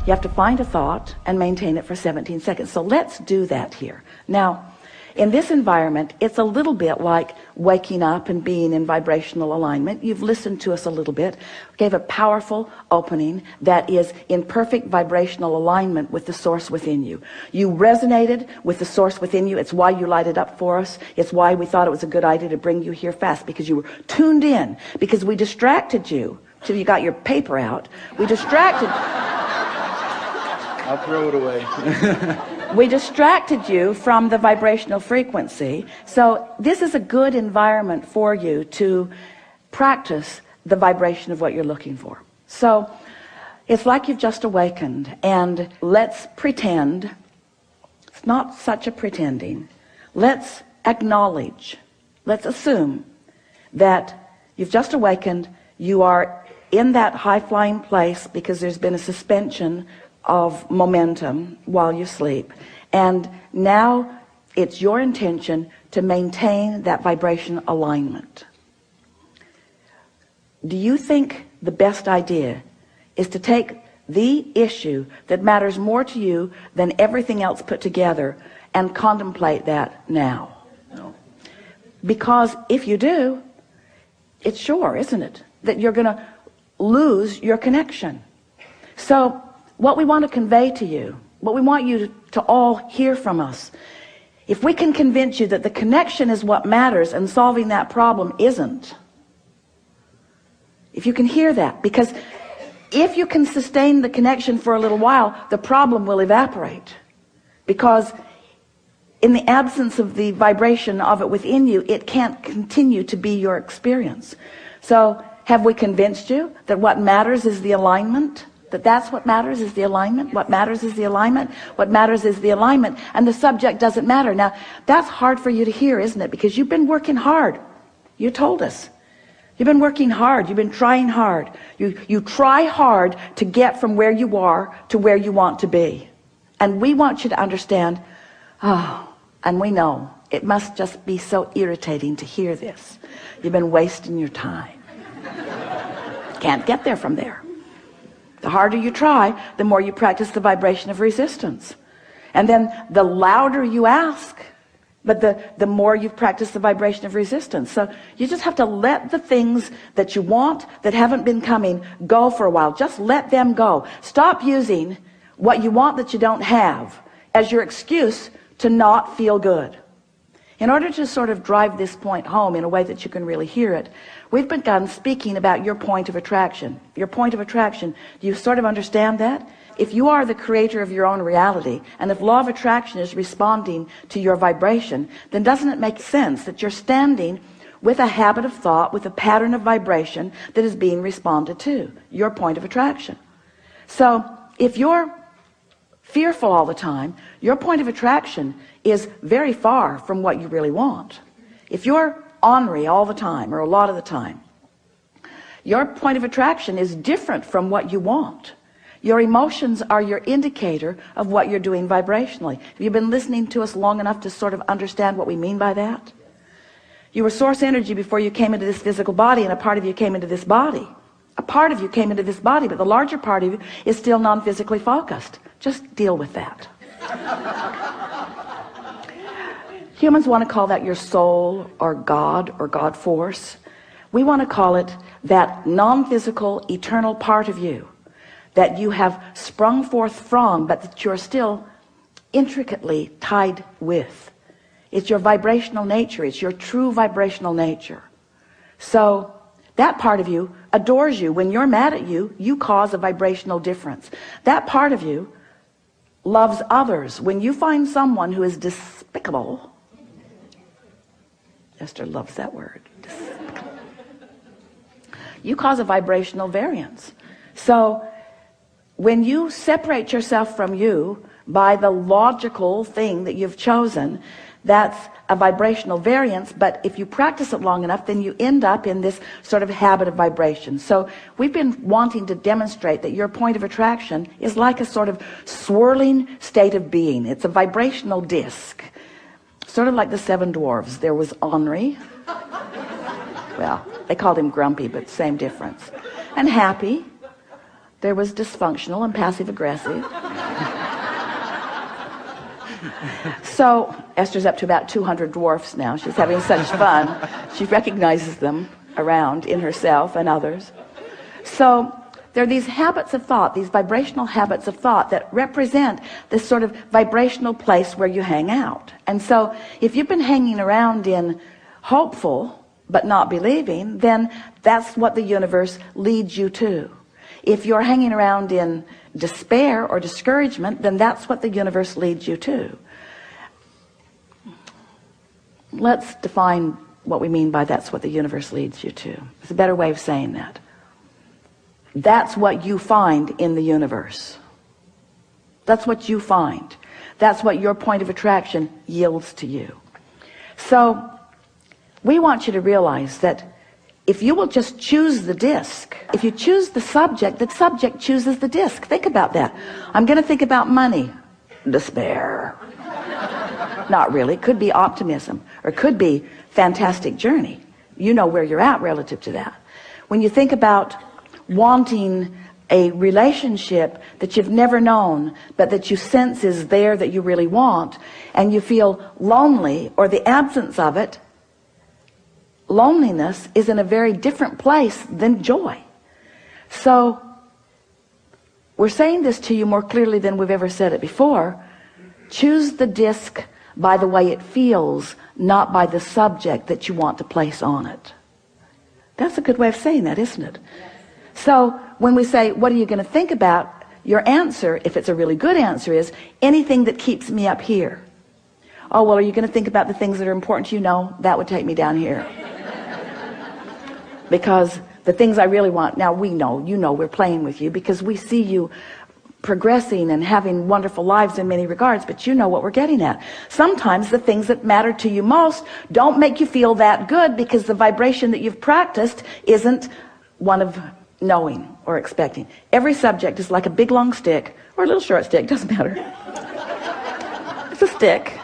You have to find a thought and maintain it for 17 seconds. So let's do that here. Now, in this environment, it's a little bit like waking up and being in vibrational alignment. You've listened to us a little bit, gave a powerful opening that is in perfect vibrational alignment with the source within you. You resonated with the source within you. It's why you lighted up for us. It's why we thought it was a good idea to bring you here fast, because you were tuned in, because we distracted you till you got your paper out. We distracted. I'll throw it away. We distracted you from the vibrational frequency. So this is a good environment for you to practice the vibration of what you're looking for. So it's like you've just awakened, and let's pretend. It's not such a pretending. Let's acknowledge, let's assume that you've just awakened. You are in that high-flying place because there's been a suspension of momentum while you sleep, and now it's your intention to maintain that vibration alignment. Do you think the best idea is to take the issue that matters more to you than everything else put together and contemplate that now? No. Because if you do, it's sure, isn't it, that you're going to lose your connection. So what we want to convey to you, what we want you to all hear from us, if we can convince you that the connection is what matters and solving that problem isn't, if you can hear that, because if you can sustain the connection for a little while, the problem will evaporate, because in the absence of the vibration of it within you, it can't continue to be your experience. So have we convinced you that what matters is the alignment? That's what matters is the alignment. What matters is the alignment. What matters is the alignment. And the subject doesn't matter. Now, that's hard for you to hear, isn't it? Because you've been working hard. You told us. You've been working hard. You've been trying hard. You try hard to get from where you are to where you want to be. And we want you to understand, and we know, it must just be so irritating to hear this. You've been wasting your time. Can't get there from there. The harder you try, the more you practice the vibration of resistance. And then the louder you ask, but the more you've practiced the vibration of resistance. So you just have to let the things that you want that haven't been coming go for a while. Just let them go. Stop using what you want that you don't have as your excuse to not feel good. In order to sort of drive this point home in a way that you can really hear it, we've begun speaking about your point of attraction. Your point of attraction. Do you sort of understand that? If you are the creator of your own reality, and if law of attraction is responding to your vibration, then doesn't it make sense that you're standing with a habit of thought, with a pattern of vibration that is being responded to? Your point of attraction. So if you're fearful all the time, your point of attraction is very far from what you really want. If you're ornery all the time, or a lot of the time, your point of attraction is different from what you want. Your emotions are your indicator of what you're doing vibrationally. Have you been listening to us long enough to sort of understand what we mean by that? You were source energy before you came into this physical body, and a part of you came into this body. A part of you came into this body, but the larger part of you is still non-physically focused. Just deal with that. Humans want to call that your soul, or God force. We want to call it that non-physical, eternal part of you that you have sprung forth from, but that you're still intricately tied with. It's your vibrational nature. It's your true vibrational nature. So that part of you adores you. When you're mad at you, you cause a vibrational difference. That part of you loves others. When you find someone who is despicable, Esther loves that word, despicable, you cause a vibrational variance. So when you separate yourself from you by the logical thing that you've chosen, that's a vibrational variance. But if you practice it long enough, then you end up in this sort of habit of vibration. So we've been wanting to demonstrate that your point of attraction is like a sort of swirling state of being. It's a vibrational disc, sort of like the seven dwarves. There was Henri, well, they called him grumpy, but same difference, and happy, There was dysfunctional and passive aggressive. So Esther's up to about 200 dwarfs now. She's having such fun. She recognizes them around in herself and others. So there are these habits of thought, these vibrational habits of thought that represent this sort of vibrational place where you hang out. And so if you've been hanging around in hopeful but not believing, then that's what the universe leads you to. If you're hanging around in despair or discouragement, then that's what the universe leads you to. Let's define what we mean by that's what the universe leads you to. It's a better way of saying that. That's what you find in the universe. That's what you find. That's what your point of attraction yields to you. So we want you to realize that if you will just choose the disc, if you choose the subject chooses the disc. Think about that. I'm going to think about money. Despair. Not really. Could be optimism, or could be fantastic journey. You know where you're at relative to that. When you think about wanting a relationship that you've never known, but that you sense is there, that you really want, and you feel lonely or the absence of it, loneliness is in a very different place than joy. So we're saying this to you more clearly than we've ever said it before. Choose the disc by the way it feels, not by the subject that you want to place on it. That's a good way of saying that, isn't it? So when we say, what are you going to think about? Your answer, if it's a really good answer, is anything that keeps me up here. Oh, well, are you going to think about the things that are important to you? No, that would take me down here. Because the things I really want, now we know, you know, we're playing with you because we see you progressing and having wonderful lives in many regards, but you know what we're getting at. Sometimes the things that matter to you most don't make you feel that good because the vibration that you've practiced isn't one of knowing or expecting. Every subject is like a big long stick or a little short stick, doesn't matter. It's a stick.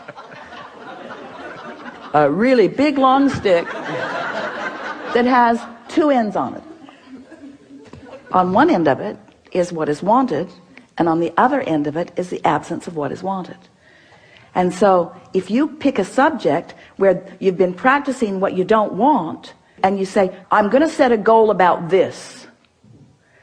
A really big long stick that has two ends on it. On one end of it is what is wanted, and on the other end of it is the absence of what is wanted. And so if you pick a subject where you've been practicing what you don't want, and you say, I'm going to set a goal about this,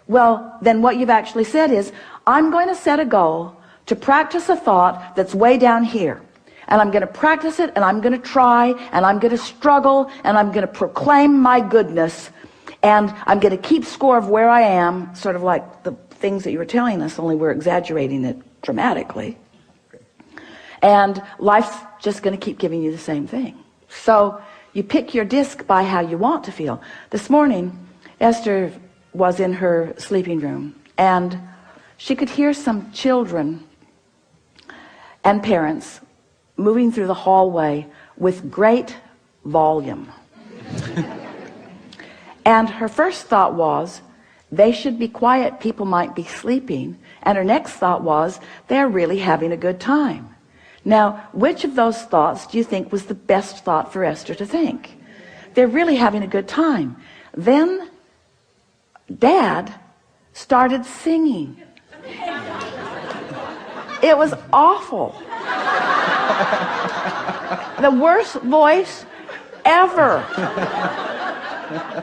well, then what you've actually said is, I'm going to set a goal to practice a thought that's way down here. And I'm going to practice it, and I'm going to try, and I'm going to struggle, and I'm going to proclaim my goodness, and I'm going to keep score of where I am, sort of like the things that you were telling us, only we're exaggerating it dramatically. And life's just going to keep giving you the same thing. So you pick your disc by how you want to feel. This morning, Esther was in her sleeping room, and she could hear some children and parents moving through the hallway with great volume. And her first thought was, they should be quiet, people might be sleeping. And her next thought was, they're really having a good time. Now, which of those thoughts do you think was the best thought for Esther to think? They're really having a good time. Then Dad started singing. It was awful. The worst voice ever.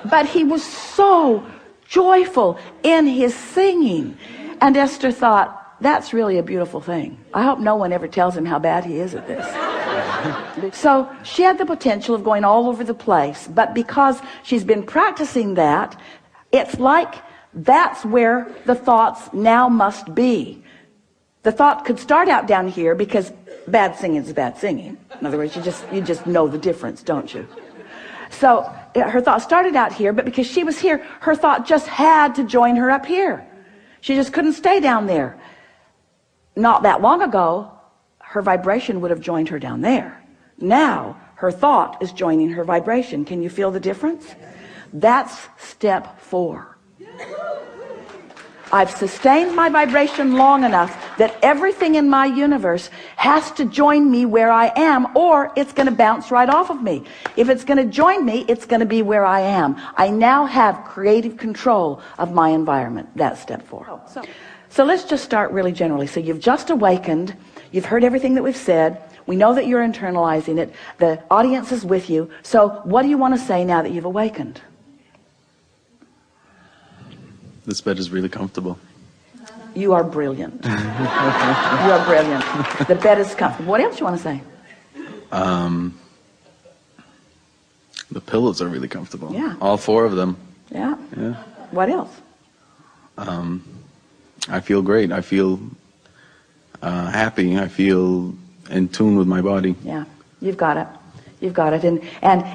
But he was so joyful in his singing. And Esther thought, that's really a beautiful thing. I hope no one ever tells him how bad he is at this. So she had the potential of going all over the place, but because she's been practicing that, it's like that's where the thoughts now must be. The thought could start out down here because bad singing is bad singing. In other words, you just know the difference, don't you? So her thought started out here, but because she was here, her thought just had to join her up here. She just couldn't stay down there. Not that long ago, her vibration would have joined her down there. Now, her thought is joining her vibration. Can you feel the difference? That's step 4. I've sustained my vibration long enough that everything in my universe has to join me where I am, or it's going to bounce right off of me. If it's going to join me, it's going to be where I am. I now have creative control of my environment. That's step 4. So let's just start really generally. So you've just awakened. You've heard everything that we've said. We know that you're internalizing it. The audience is with you. So what do you want to say now that you've awakened? This bed is really comfortable. You are brilliant. You are brilliant. The bed is comfortable. What else you want to say? The pillows are really comfortable. Yeah. All 4 of them. Yeah. Yeah. What else? I feel great. I feel happy. I feel in tune with my body. Yeah. You've got it. You've got it. And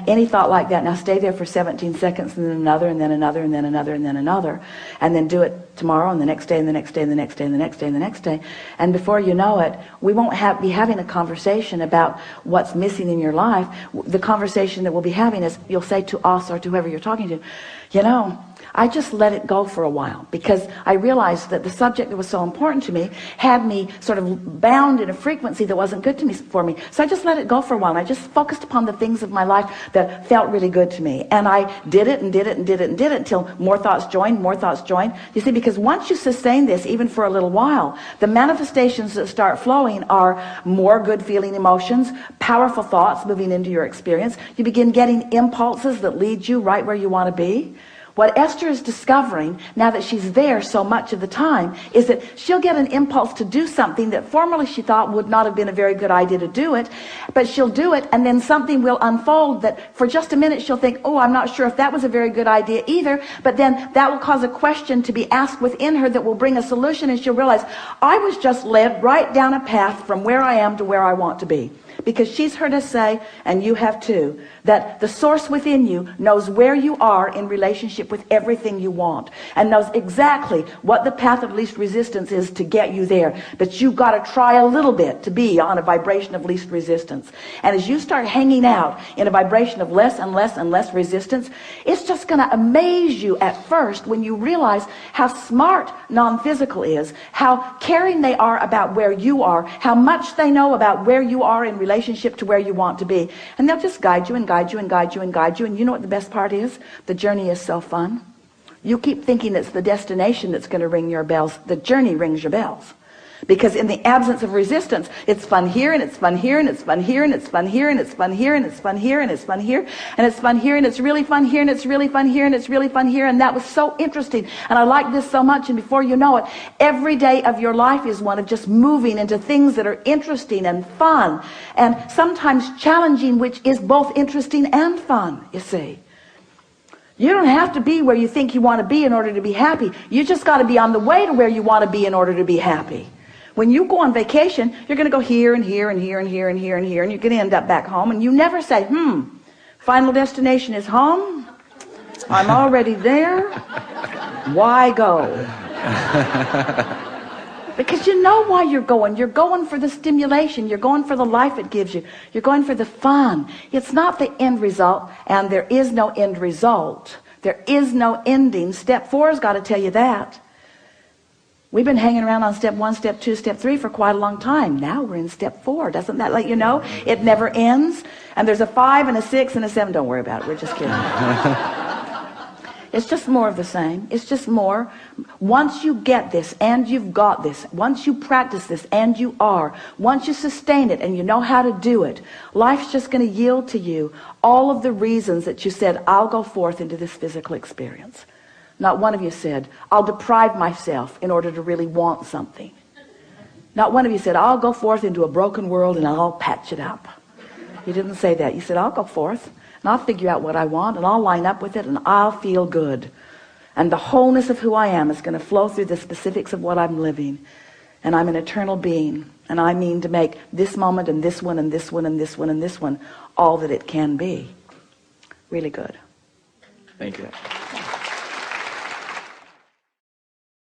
any thought like that, now stay there for 17 seconds, and then another, and then another, and then another, and then another. And then do it tomorrow, and the next day, and the next day, and the next day, and the next day, and the next day. And before you know it, we won't be having a conversation about what's missing in your life. The conversation that we'll be having is, you'll say to us or to whoever you're talking to, you know, I just let it go for a while, because I realized that the subject that was so important to me had me sort of bound in a frequency that wasn't good for me. So I just let it go for a while, and I just focused upon the things of my life that felt really good to me. And I did it and did it and did it and did it until more thoughts joined, more thoughts joined. You see, because once you sustain this, even for a little while, the manifestations that start flowing are more good feeling emotions, powerful thoughts moving into your experience. You begin getting impulses that lead you right where you want to be. What Esther is discovering, now that she's there so much of the time, is that she'll get an impulse to do something that formerly she thought would not have been a very good idea to do it, but she'll do it, and then something will unfold that for just a minute she'll think, oh, I'm not sure if that was a very good idea either, but then that will cause a question to be asked within her that will bring a solution, and she'll realize, I was just led right down a path from where I am to where I want to be. Because she's heard us say, and you have too, that the source within you knows where you are in relationship with everything you want, and knows exactly what the path of least resistance is to get you there. But you've got to try a little bit to be on a vibration of least resistance. And as you start hanging out in a vibration of less and less and less resistance, it's just going to amaze you at first when you realize how smart non-physical is, how caring they are about where you are, how much they know about where you are in relationship to where you want to be. And they'll just guide you and guide you and guide you and guide you. And you know what the best part is? The journey is so fun. You keep thinking it's the destination that's going to ring your bells. The journey rings your bells. Because in the absence of resistance, it's fun here, and it's fun here, and it's fun here, and it's fun here, and it's fun here, and it's fun here, and it's fun here, and it's fun here, and it's really fun here, and it's really fun here, and it's really fun here. And that was so interesting, and I like this so much. And before you know it, every day of your life is one of just moving into things that are interesting and fun, and sometimes challenging, which is both interesting and fun, you see. You don't have to be where you think you want to be in order to be happy. You just got to be on the way to where you want to be in order to be happy. When you go on vacation, you're going to go here and here and here and here and here and here, and you're going to end up back home, and you never say, final destination is home. I'm already there. Why go? Because you know why you're going. You're going for the stimulation. You're going for the life it gives you. You're going for the fun. It's not the end result, and there is no end result. There is no ending. Step 4 has got to tell you that. We've been hanging around on step 1, step 2, step 3 for quite a long time. Now we're in step 4. Doesn't that let you know? It never ends. And there's a 5 and a 6 and a 7. Don't worry about it. We're just kidding. It's just more of the same. It's just more. Once you get this and you've got this, once you practice this and you are, once you sustain it and you know how to do it, life's just going to yield to you all of the reasons that you said, I'll go forth into this physical experience. Not one of you said, I'll deprive myself in order to really want something. Not one of you said, I'll go forth into a broken world and I'll patch it up. You didn't say that. You said, I'll go forth and I'll figure out what I want and I'll line up with it and I'll feel good. And the wholeness of who I am is going to flow through the specifics of what I'm living. And I'm an eternal being. And I mean to make this moment and this one and this one and this one and this one all that it can be. Really good. Thank you.